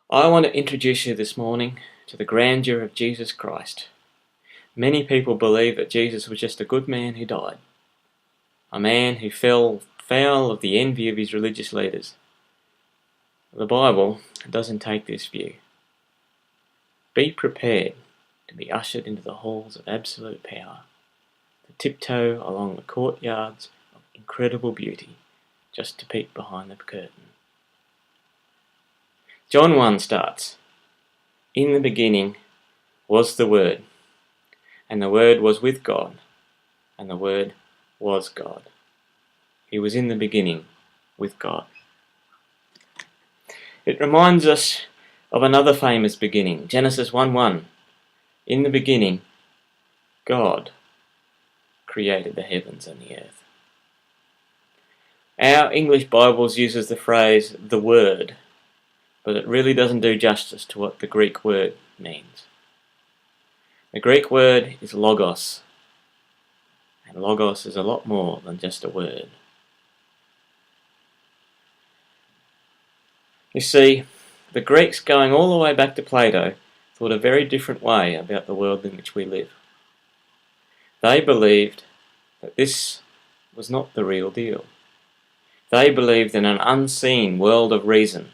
I want to introduce you this morning to the grandeur of Jesus Christ. Many people believe that Jesus was just a good man who died, a man who fell foul of the envy of his religious leaders. The Bible doesn't take this view. Be prepared to be ushered into the halls of absolute power, to tiptoe along the courtyards of incredible beauty, just to peek behind the curtain. John 1 starts, "In the beginning was the Word, and the Word was with God, and the Word was God. He was in the beginning with God." It reminds us of another famous beginning, Genesis 1:1. "In the beginning, God created the heavens and the earth." Our English Bibles uses the phrase "the Word," but it really doesn't do justice to what the Greek word means. The Greek word is logos, and logos is a lot more than just a word. You see, the Greeks, going all the way back to Plato, thought a very different way about the world in which we live. They believed that this was not the real deal. They believed in an unseen world of reason.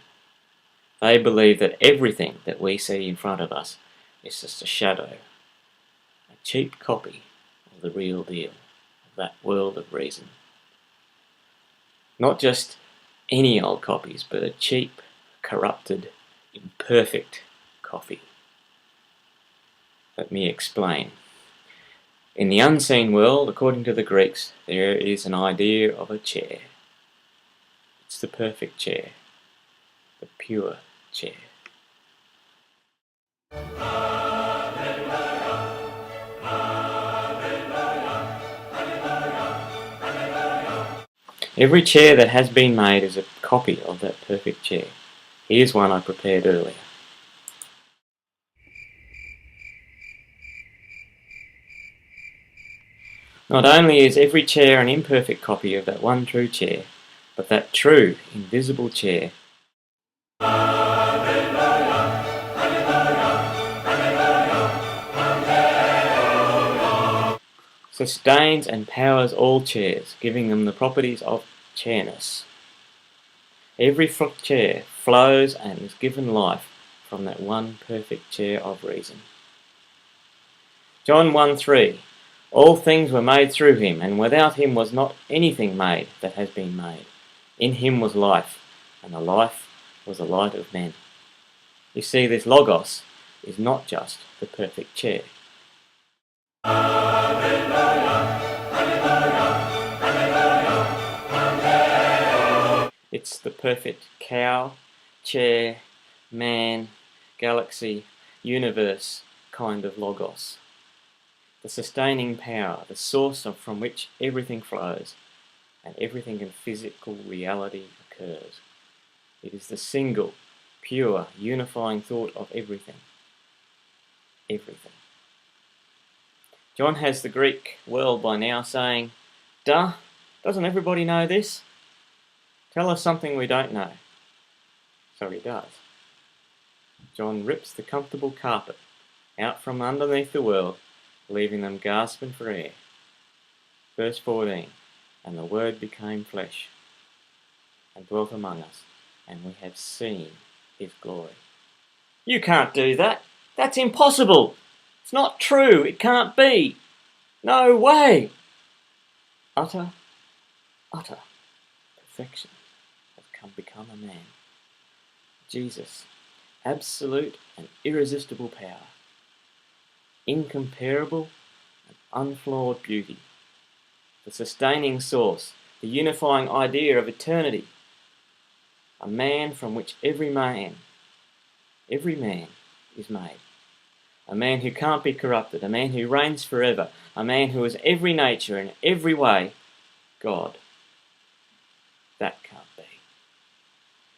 They believed that everything that we see in front of us is just a shadow, a cheap copy of the real deal, of that world of reason. Not just any old copies, but a cheap, corrupted, imperfect copy. Let me explain. In the unseen world, according to the Greeks, there is an idea of a chair. It's the perfect chair, the pure chair. Every chair that has been made is a copy of that perfect chair. Here's one I prepared earlier. Not only is every chair an imperfect copy of that one true chair, but that true, invisible chair sustains and powers all chairs, giving them the properties of chairness. Every chair flows and is given life from that one perfect chair of reason. John 1:3, "All things were made through him, and without him was not anything made that has been made. In him was life, and the life was the light of men." You see, this logos is not just the perfect chair. It's the perfect cow, chair, man, galaxy, universe kind of logos. The sustaining power, the source from which everything flows and everything in physical reality occurs. It is the single, pure, unifying thought of everything. Everything. John has the Greek world by now saying, "Duh, doesn't everybody know this? Tell us something we don't know." So he does. John rips the comfortable carpet out from underneath the world, leaving them gasping for air. Verse 14, "And the Word became flesh and dwelt among us, and we have seen his glory." You can't do that. That's impossible. It's not true. It can't be. No way. Utter perfection has become a man. Jesus, absolute and irresistible power, incomparable and unflawed beauty, the sustaining source, the unifying idea of eternity, a man from which every man is made, a man who can't be corrupted, a man who reigns forever, a man who is every nature and every way God. That can't be.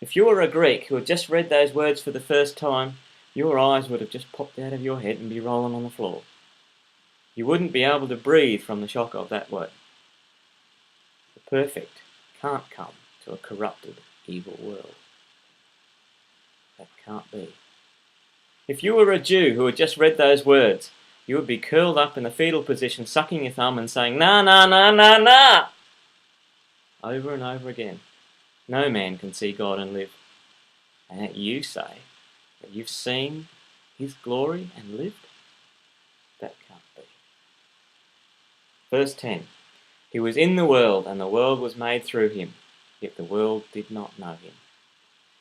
If you were a Greek who had just read those words for the first time, your eyes would have just popped out of your head and be rolling on the floor. You wouldn't be able to breathe from the shock of that word. The perfect can't come to a corrupted, evil world. That can't be. If you were a Jew who had just read those words, you would be curled up in the fetal position, sucking your thumb and saying, "Nah, nah, nah, nah, nah," over and over again. No man can see God and live. And yet you say that you've seen his glory and lived? That can't be. Verse 10. He was in the world, and the world was made through him, yet the world did not know him.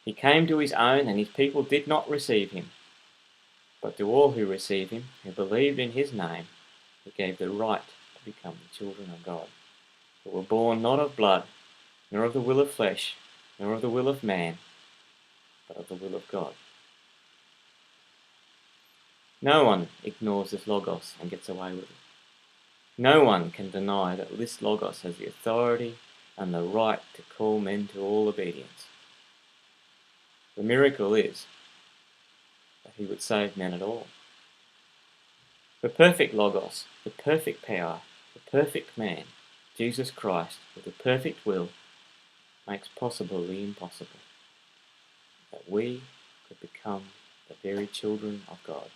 He came to his own, and his people did not receive him. But to all who received him, who believed in his name, he gave the right to become the children of God, who were born not of blood, nor of the will of flesh, nor of the will of man, but of the will of God. No one ignores this Logos and gets away with it. No one can deny that this Logos has the authority and the right to call men to all obedience. The miracle is that he would save men at all. The perfect Logos, the perfect power, the perfect man, Jesus Christ, with the perfect will, makes possible the impossible, that we could become the very children of God.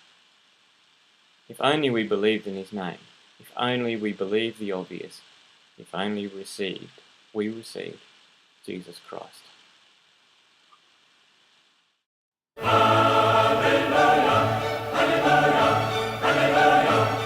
If only we believed in his name, if only we believed the obvious, if only we received Jesus Christ.